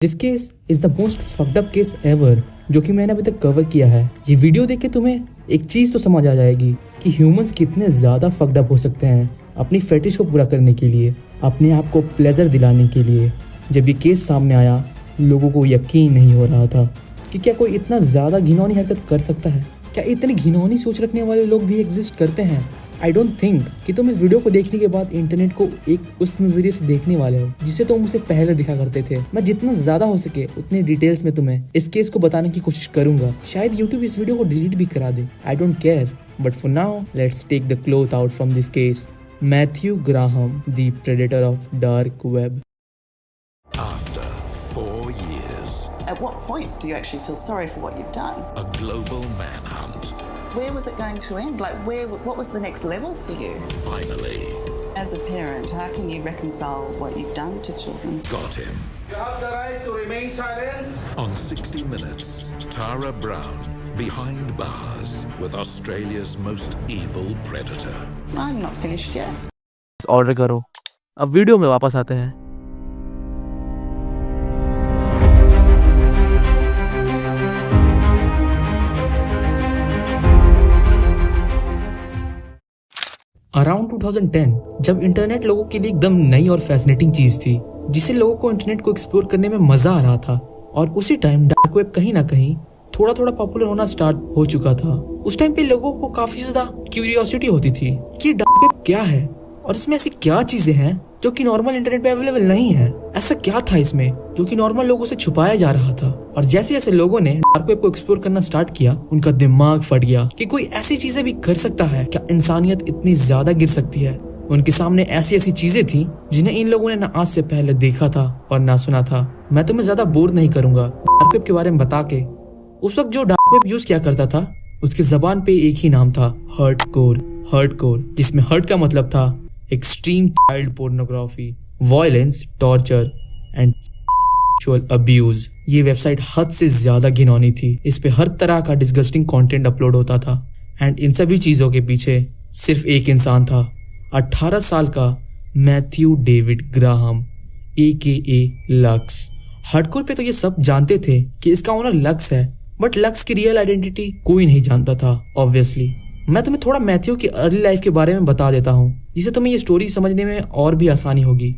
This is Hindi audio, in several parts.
This case is the most fucked up case ever जो कि मैंने अभी तक कवर किया है। ये वीडियो देख के तुम्हें एक चीज तो समझ आ जाएगी कि ह्यूमंस कितने ज्यादा फक्ड अप हो सकते हैं अपनी फेटिश को पूरा करने के लिए, अपने आप को प्लेजर दिलाने के लिए। जब ये केस सामने आया लोगों को यकीन नहीं हो रहा था कि क्या कोई इतना ज्यादा घिनौनी हरकत कर सकता है। क्या इतनी घिनौनी सोच रखने वाले लोग भी एग्जिस्ट करते हैं? आई डोंट थिंक कि तुम इस वीडियो को देखने के बाद इंटरनेट को एक उस नजरिए से देखने वाले हो जिसे तुम उसे पहले दिखा करते थे। मैं जितना ज्यादा हो सके उतने डिटेल्स में तुम्हें इस केस को बताने की कोशिश करूंगा। शायद यूट्यूब इस वीडियो को डिलीट भी करा दे, I don't care, but for now let's take the cloth out from this case. Matthew Graham, the predator of dark web. After 4 years, At what point do you actually feel sorry for what you've done? a global manhunt Where was it going to end? Like, what was the next level for you? finally As a parent, how can you reconcile what you've done to children? got him. You have the right to remain silent. On 60 Minutes, Tara Brown, behind bars with Australia's most evil predator. I'm not finished yet. Order करो। अब वीडियो में वापस आते हैं। अराउंड 2010 जब इंटरनेट लोगों के लिए एकदम नई और फैसिनेटिंग चीज थी जिससे लोगों को इंटरनेट को एक्सप्लोर करने में मजा आ रहा था, और उसी टाइम डार्क वेब कहीं ना कहीं थोड़ा थोड़ा पॉपुलर होना स्टार्ट हो चुका था। उस टाइम पे लोगों को काफी ज्यादा क्यूरियोसिटी होती थी कि डार्क वेब क्या है और इसमें ऐसी क्या चीजें हैं जो कि नॉर्मल इंटरनेट पे अवेलेबल नहीं है। ऐसा क्या था इसमें जो कि नॉर्मल लोगों से छुपाया जा रहा था। और जैसे जैसे लोगों ने डार्क वेब को एक्सप्लोर करना स्टार्ट किया उनका दिमाग फट गया कि कोई ऐसी चीजें भी कर सकता है। क्या इंसानियत इतनी ज्यादा गिर सकती है? उनके सामने ऐसी ऐसी चीजें थी जिन्हें इन लोगों ने ना आज से पहले देखा था और ना सुना था। मैं तुम्हें ज्यादा बोर नहीं करूंगा डार्क वेब के बारे में बता के। उस वक्त जो डार्क वेब यूज किया करता था उसकी जबान पे एक ही नाम था, हर्डकोर, जिसमें हर्ट का मतलब था extreme child pornography, violence, torture and sexual abuse. ये वेबसाइट हद से ज्यादा घिनौनी थी। इस पे हर तरह का डिस्गस्टिंग कंटेंट अपलोड होता था एंड इन सभी चीजों के पीछे सिर्फ एक इंसान था, 18 साल का Matthew David Graham AKA lux. Hardcore पे तो ये सब जानते थे कि इसका ओनर लक्स है, बट लक्स की रियल आइडेंटिटी कोई नहीं जानता था ऑब्वियसली। मैं तुम्हें थोड़ा मैथ्यू की अर्ली लाइफ के बारे में बता देता हूँ जिससे तुम्हें ये स्टोरी समझने में और भी आसानी होगी।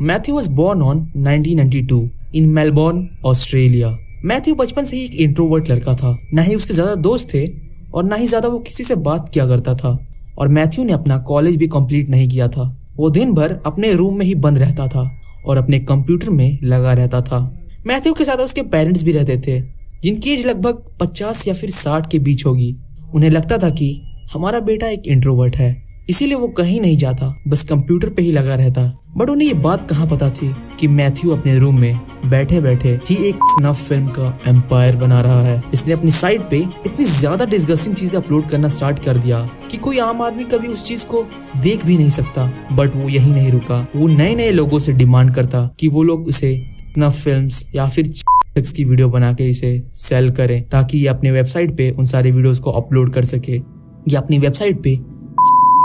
Matthew was born on 1992 in Melbourne, Australia. Matthew बचपन से ही एक इंट्रोवर्ट लड़का था। ना ही उसके ज्यादा दोस्त थे और ना ही ज्यादा वो किसी से बात किया करता था। और मैथ्यू ने अपना कॉलेज भी कंप्लीट नहीं किया था। वो दिन भर अपने रूम में ही बंद रहता था और अपने कंप्यूटर में लगा रहता था। मैथ्यू के साथ उसके पेरेंट्स भी रहते थे जिनकी एज लगभग 50 या फिर 60 के बीच होगी। उन्हें लगता था कि हमारा बेटा एक इंट्रोवर्ट है, इसीलिए वो कहीं नहीं जाता, बस कंप्यूटर पे ही लगा रहता। बट उन्हें ये बात कहाँ पता थी कि मैथ्यू अपने रूम में बैठे बैठे ही एक स्नफ फिल्म का एम्पायर बना रहा है। इसने अपनी साइट पे इतनी ज्यादा डिस्गस्टिंग चीजें अपलोड करना स्टार्ट कर दिया कि कोई आम आदमी कभी उस चीज को देख भी नहीं सकता। बट वो यही नहीं रुका, वो नए नए लोगों से डिमांड करता कि वो लोग उसे स्नफ फिल्म्स या फिर सेक्स की वीडियो बना के इसे सेल करें ताकि ये अपने वेबसाइट पे उन सारे वीडियोस को अपलोड कर सके। ये अपनी वेबसाइट पे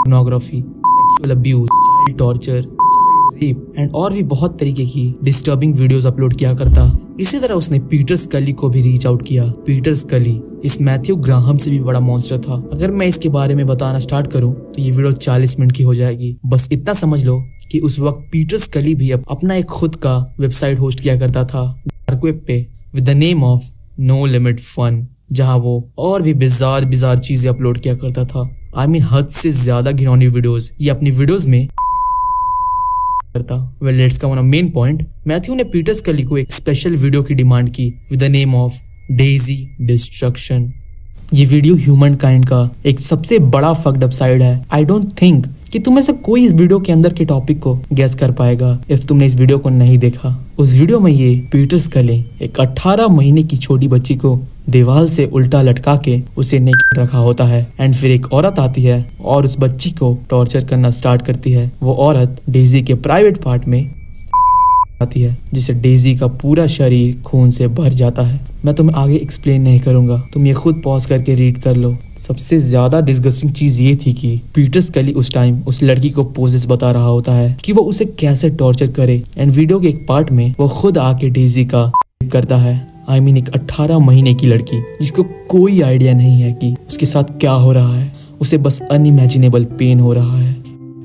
pornography, sexual abuse, child torture, child rape and और भी बहुत तरीके की डिस्टर्बिंग वीडियोस अपलोड किया करता। इसी तरह उसने पीटर स्कली को भी रीच आउट किया। पीटर स्कली इस मैथ्यू ग्राहम से भी बड़ा मॉन्स्टर था। अगर मैं इसके बारे में बताना स्टार्ट करूं तो ये वीडियो 40 मिनट की हो जाएगी। बस इतना समझ लो कि उस वक्त पीटर स्कली भी अपना एक खुद का वेबसाइट होस्ट किया करता था डार्क वेब पे with the name of no limit fun, जहां वो और भी बिजार चीजें अपलोड किया करता था। आई मीन हद से ज्यादा घिनौनी वीडियोस ये अपनी वीडियोस में करता। Well let's come on a main point. Matthew ने पीटर स्कली को एक स्पेशल वीडियो की डिमांड की with the name of Daisy destruction. ये वीडियो ह्यूमन काइंड का एक सबसे बड़ा फक्ड अप साइड है। आई डोंट थिंक कि तुम में से कोई इस वीडियो के अंदर के टॉपिक को गेस कर पाएगा इफ तुमने इस वीडियो को नहीं देखा। उस वीडियो में ये पीटर स्कली एक 18 महीने की छोटी बच्ची को दीवार से उल्टा लटका के उसे नेकेड रखा होता है एंड फिर एक औरत आती है और उस बच्ची को टॉर्चर करना स्टार्ट करती है। वो औरत डेजी के प्राइवेट पार्ट में आती है जिससे डेजी का पूरा शरीर खून से भर जाता है। मैं तुम्हें आगे एक्सप्लेन नहीं करूंगा, तुम ये खुद पॉज करके रीड कर लो। सबसे ज्यादा डिस्गस्टिंग चीज ये थी कि पीटर स्कली उस टाइम उस लड़की को पोजेस बता रहा होता है कि वो उसे कैसे टॉर्चर करे। एंड वीडियो के एक पार्ट में वो खुद आके डेजी का रेप करता है। I mean, एक 18 महीने की लड़की जिसको कोई आइडिया नहीं है कि उसके साथ क्या हो रहा है, उसे बस अनइमेजिनेबल पेन हो रहा है।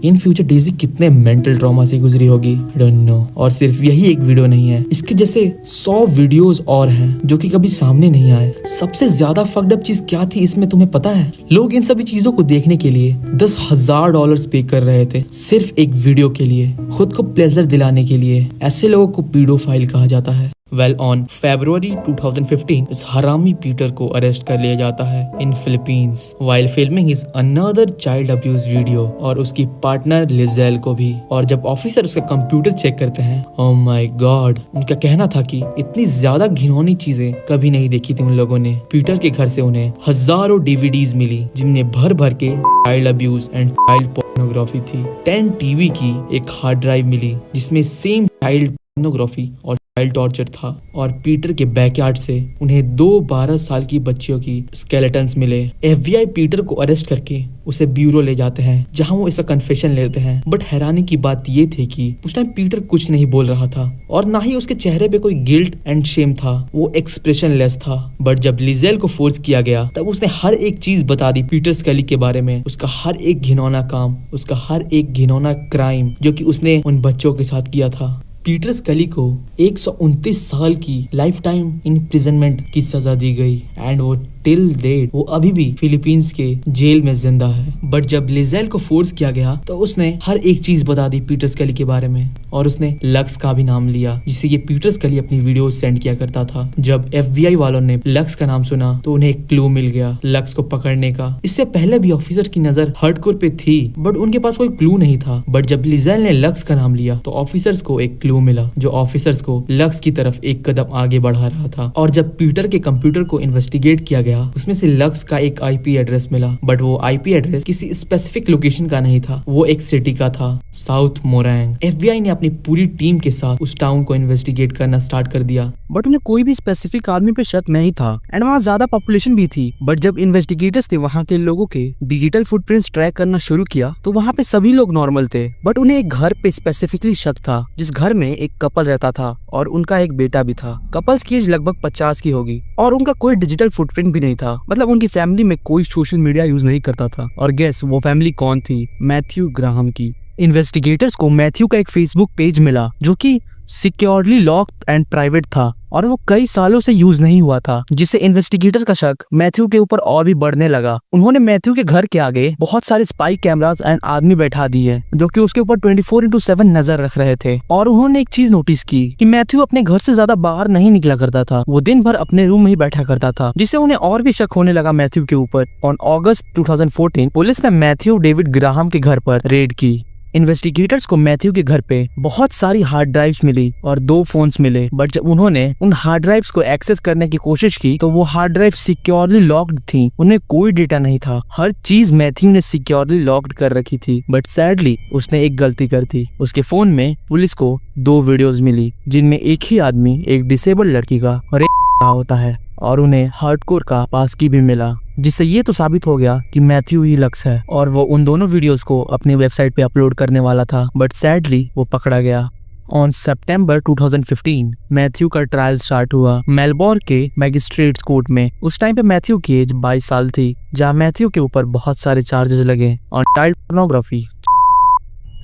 इन फ्यूचर डेजी कितने मेंटल ट्रॉमा से गुजरी होगी, आई डोंट नो। और सिर्फ यही एक वीडियो नहीं है, इसके जैसे 100 वीडियोस और हैं जो कि कभी सामने नहीं आए। सबसे ज्यादा फक्ड अप चीज क्या थी इसमें तुम्हें पता है? लोग इन सभी चीजों को देखने के लिए $10,000 पे कर रहे थे, सिर्फ एक वीडियो के लिए, खुद को प्लेजर दिलाने के लिए। ऐसे लोगों को पीडोफाइल कहा जाता है। ऑन February 2015 इस हरामी पीटर को अरेस्ट कर लिया जाता है इन Philippines while filming is another child abuse video, और उसकी पार्टनर लिजेल को भी। और जब ऑफिसर उसका कंप्यूटर चेक करते हैं, ओह माय गॉड, उनका कहना था कि इतनी ज्यादा घिनौनी चीजें कभी नहीं देखी थी उन लोगों ने। पीटर के घर से उन्हें हजारों DVDs मिली जिनमें भर भर के child abuse and child pornography थी। 10 टीवी की एक हार्ड ड्राइव मिली जिसमें सेम चाइल्ड पोर्नोग्राफी और चाइल्ड टॉर्चर था। और पीटर के बैकयार्ड से उन्हें 2 12 साल की बच्चियों की स्केलेटन्स मिले। FBI पीटर को अरेस्ट करके उसे ब्यूरो ले जाते हैं जहां वो इसका कन्फेशन लेते हैं। बट हैरानी की बात ये थी कि उस टाइम पीटर कुछ नहीं बोल रहा था और ना ही उसके चेहरे पे कोई गिल्ट एंड शेम था, वो एक्सप्रेशनलेस था। बट जब लिजेल को फोर्स किया गया तब उसने हर एक चीज बता दी पीटर स्कली के बारे में, उसका हर एक घिनौना काम, उसका हर एक घिनौना क्राइम जो कि उसने उन बच्चों के साथ किया था। पीटर स्कली को 129 साल की लाइफ टाइम इम्प्रिजनमेंट की सजा दी गई एंड वो टिल डेट वो अभी भी फिलीपींस के जेल में जिंदा है। बट जब लिजेल को फोर्स किया गया तो उसने हर एक चीज बता दी पीटर स्कली के बारे में, और उसने लक्स का भी नाम लिया जिससे ये पीटर स्कली अपनी वीडियो सेंड किया करता था। जब FBI वालों ने लक्स का नाम सुना तो उन्हें एक क्लू मिल गया लक्स को पकड़ने का। इससे पहले भी ऑफिसर की नजर हर्डकोर पे थी बट उनके पास कोई क्लू नहीं था। बट जब लिजेल ने लक्स का नाम लिया तो ऑफिसर्स को एक क्लू मिला जो ऑफिसर्स को लक्स की तरफ एक कदम आगे बढ़ा रहा था। और जब पीटर के कंप्यूटर को इन्वेस्टिगेट किया गया उसमें से लक्स का एक IP एड्रेस मिला। बट वो IP एड्रेस किसी स्पेसिफिक लोकेशन का नहीं था, वो एक सिटी का था, साउथ मोरैंग। FBI ने अपनी पूरी टीम के साथ उस टाउन को इन्वेस्टिगेट करना स्टार्ट कर दिया। बट उन्हें कोई भी स्पेसिफिक आदमी पे शक नहीं था एंड वहाँ ज्यादा पॉपुलेशन भी थी। बट जब इन्वेस्टिगेटर्स ने वहाँ के लोगों के डिजिटल फुटप्रिंट्स ट्रैक करना शुरू किया तो वहाँ पे सभी लोग नॉर्मल थे। बट उन्हें एक घर पे स्पेसिफिकली शक था जिस घर में एक कपल रहता था और उनका एक बेटा भी था। कपल्स की एज लगभग 50 की होगी और उनका कोई डिजिटल फुटप्रिंट भी नहीं था, मतलब उनकी फैमिली में कोई सोशल मीडिया यूज नहीं करता था। और गेस वो फैमिली कौन थी? मैथ्यू ग्राहम की। इन्वेस्टिगेटर्स को मैथ्यू का एक फेसबुक पेज मिला जो कि सिक्योरली लॉक्ड एंड प्राइवेट था और वो कई सालों से यूज नहीं हुआ था, जिससे इन्वेस्टिगेटर्स का शक मैथ्यू के ऊपर और भी बढ़ने लगा। उन्होंने मैथ्यू के घर के आगे बहुत सारे स्पाई कैमरास एंड आदमी बैठा दिए जो कि उसके ऊपर 24/7 नजर रख रहे थे। और उन्होंने एक चीज नोटिस की कि मैथ्यू अपने घर से ज्यादा बाहर नहीं निकला करता था, वो दिन भर अपने रूम में ही बैठा करता था, जिससे उन्हें और भी शक होने लगा मैथ्यू के ऊपर। ऑन अगस्त 2014 पुलिस ने मैथ्यू डेविड ग्राहम के घर पर रेड की। इन्वेस्टिगेटर्स को मैथ्यू के घर पे बहुत सारी हार्ड ड्राइव्स मिली और 2 फोन्स मिले। बट जब उन्होंने उन हार्ड ड्राइव्स को एक्सेस करने की कोशिश की तो वो हार्ड ड्राइव सिक्योरली लॉक्ड थी, उन्हें कोई डेटा नहीं था। हर चीज मैथ्यू ने सिक्योरली लॉक्ड कर रखी थी। बट सैडली उसने एक गलती कर दी। उसके फोन में पुलिस को 2 वीडियोस मिली जिनमें एक ही आदमी एक डिसेबल लड़की का रेप होता है और उन्हें हार्डकोर का पास की भी मिला, जिससे ये तो साबित हो गया कि मैथ्यू ही लक्स है। और वो उन दोनों वीडियोस को अपनी वेबसाइट पे अपलोड करने वाला था बट सैडली वो पकड़ा गया। ऑन सितंबर 2015 मैथ्यू का ट्रायल स्टार्ट हुआ मेलबोर्न के मैजिस्ट्रेट्स कोर्ट में। उस टाइम पे मैथ्यू की एज 22 साल थी, जहाँ मैथ्यू के ऊपर बहुत सारे चार्जेस लगे और चाइल्ड पोर्नोग्राफी,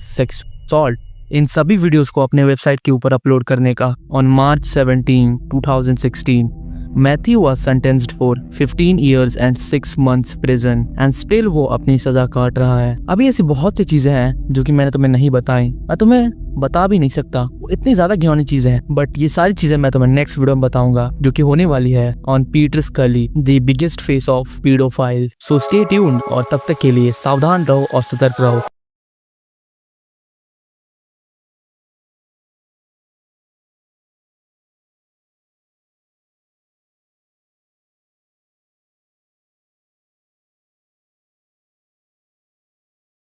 सेक्स असॉल्ट, इन सभी वीडियोस को अपने वेबसाइट के ऊपर अपलोड करने का। On March 17, 2016 Matthew was sentenced for 15 years and 6 months prison and still वो अपनी सजा काट रहा है। अभी ऐसी बहुत सी चीजें हैं जो कि मैंने तुम्हें नहीं बताई, मैं तुम्हें बता भी नहीं सकता, वो इतनी ज्यादा घिनौनी चीजें हैं। बट ये सारी चीजें मैं तुम्हें नेक्स्ट वीडियो में बताऊंगा जो कि होने वाली है on Peter Scully, the biggest face of paedophile. So stay tuned और तब तक के लिए सावधान रहो और सतर्क रहो।